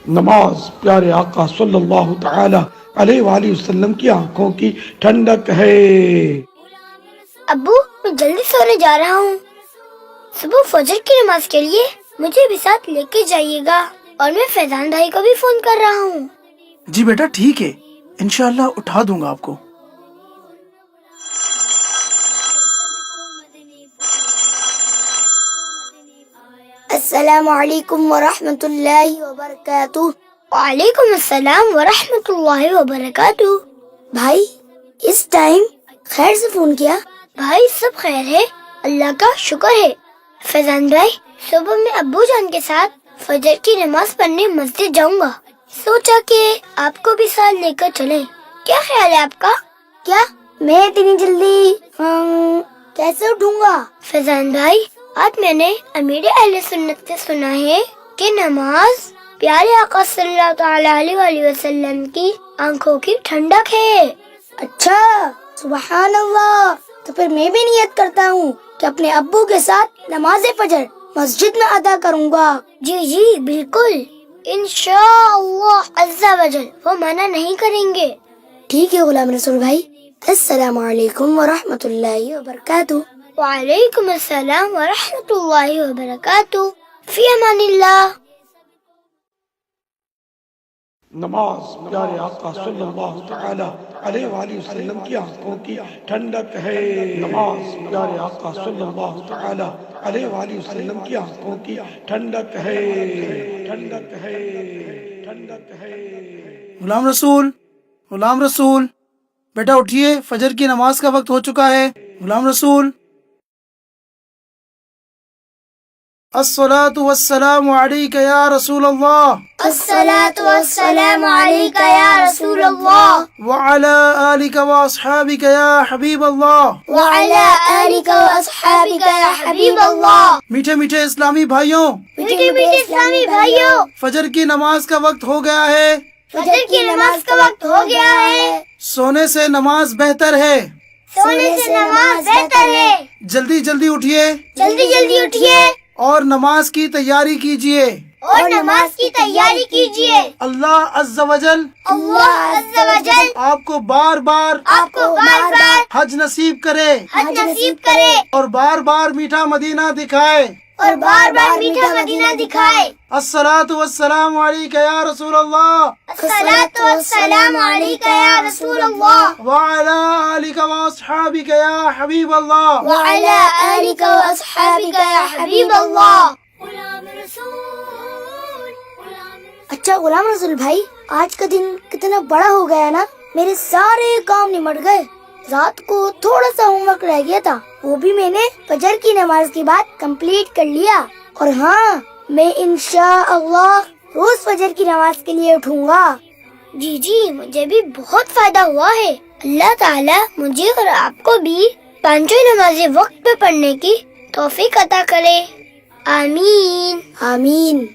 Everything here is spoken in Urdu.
نماز پیارے آقا صلی اللہ تعالی علیہ وآلہ وسلم کی آنکھوں کی ٹھنڈک ہے۔ ابو میں جلدی سونے جا رہا ہوں، صبح فجر کی نماز کے لیے مجھے بھی ساتھ لے کے جائیے گا، اور میں فیضان بھائی کو بھی فون کر رہا ہوں۔ جی بیٹا ٹھیک ہے، انشاءاللہ اٹھا دوں گا آپ کو۔ السلام علیکم ورحمۃ اللہ وبرکاتہ۔ وعلیکم السلام ورحمۃ اللہ وبرکاتہ۔ بھائی اس ٹائم خیر سے فون کیا؟ بھائی سب خیر ہے، اللہ کا شکر ہے۔ فیضان بھائی صبح میں ابو جان کے ساتھ فجر کی نماز پڑھنے مسجد جاؤں گا، سوچا کہ آپ کو بھی ساتھ لے کر چلیں، کیا خیال ہے آپ کا؟ کیا میں اتنی جلدی کیسے اٹھوں گا؟ فیضان بھائی آج میں نے امیر اہل سنت سے سنا ہے کہ نماز پیارے آقا صلی اللہ تعالی علیہ وآلہ وسلم کی آنکھوں کی ٹھنڈک ہے۔ اچھا سبحان اللہ، تو پھر میں بھی نیت کرتا ہوں کہ اپنے ابو کے ساتھ نماز فجر مسجد میں ادا کروں گا۔ جی جی بالکل، انشاءاللہ عز و جل وہ منع نہیں کریں گے۔ ٹھیک ہے غلام رسول بھائی، السلام علیکم ورحمۃ اللہ وبرکاتہ۔ وعلیکم السلام ورحمۃ اللہ وبرکاتہ، فی امان اللہ۔ نماز پیارے آقا صلی اللہ تعالی علیہ وآلہ وسلم کی آنکھوں کی ٹھنڈک ہے۔ نماز پیارے آقا صلی اللہ تعالی علیہ وآلہ وسلم کی آنکھوں کی ٹھنڈک ہے، ٹھنڈک ہے، ٹھنڈک ہے۔ غلام رسول، غلام رسول بیٹا اٹھیے، فجر کی نماز کا وقت ہو چکا ہے۔ غلام رسول، الصلاۃ والسلام علیک یا رسول اللہ، الصلاۃ والسلام علیک یا رسول اللہ، وعلی آلک واصحابک یا حبیب اللہ۔ وعلی آلک واصحابک یا حبیب اللہ۔ میٹھے میٹھے اسلامی بھائیوں، میٹھے میٹھے اسلامی بھائیوں، فجر کی نماز کا وقت ہو گیا ہے، فجر کی نماز کا وقت ہو گیا ہے۔ سونے سے نماز بہتر ہے، سونے سے نماز بہتر ہے۔ جلدی جلدی اٹھیے جلدی جلدی اٹھیے اور نماز کی تیاری کیجیے۔ اور نماز کی تیاری کیجیے۔ اللہ عز و جل اللہ عز و جل آپ کو بار بار آپ کو بار بار حج نصیب کرے، حج نصیب کرے، اور بار بار میٹھا مدینہ دکھائے۔ اور بار بار میٹھا مدینہ دکھائے۔ الصلاۃ والسلام علیک یا رسول اللہ، الصلاۃ والسلام علیک یا رسول اللہ، وعلی آلک واصحابک یا حبیب اللہ۔ وعلی آلک واصحابک یا حبیب اللہ۔ اچھا غلام رسول بھائی، آج کا دن کتنا بڑا ہو گیا نا، میرے سارے کام نمٹ گئے۔ رات کو تھوڑا سا ہوم ورک رہ گیا تھا، وہ بھی میں نے فجر کی نماز کے بعد کمپلیٹ کر لیا۔ اور ہاں میں انشاءاللہ روز فجر کی نماز کے لیے اٹھوں گا۔ جی جی مجھے بھی بہت فائدہ ہوا ہے۔ اللہ تعالیٰ مجھے اور آپ کو بھی پانچوں نمازیں وقت پہ پڑھنے کی توفیق عطا کرے، آمین آمین۔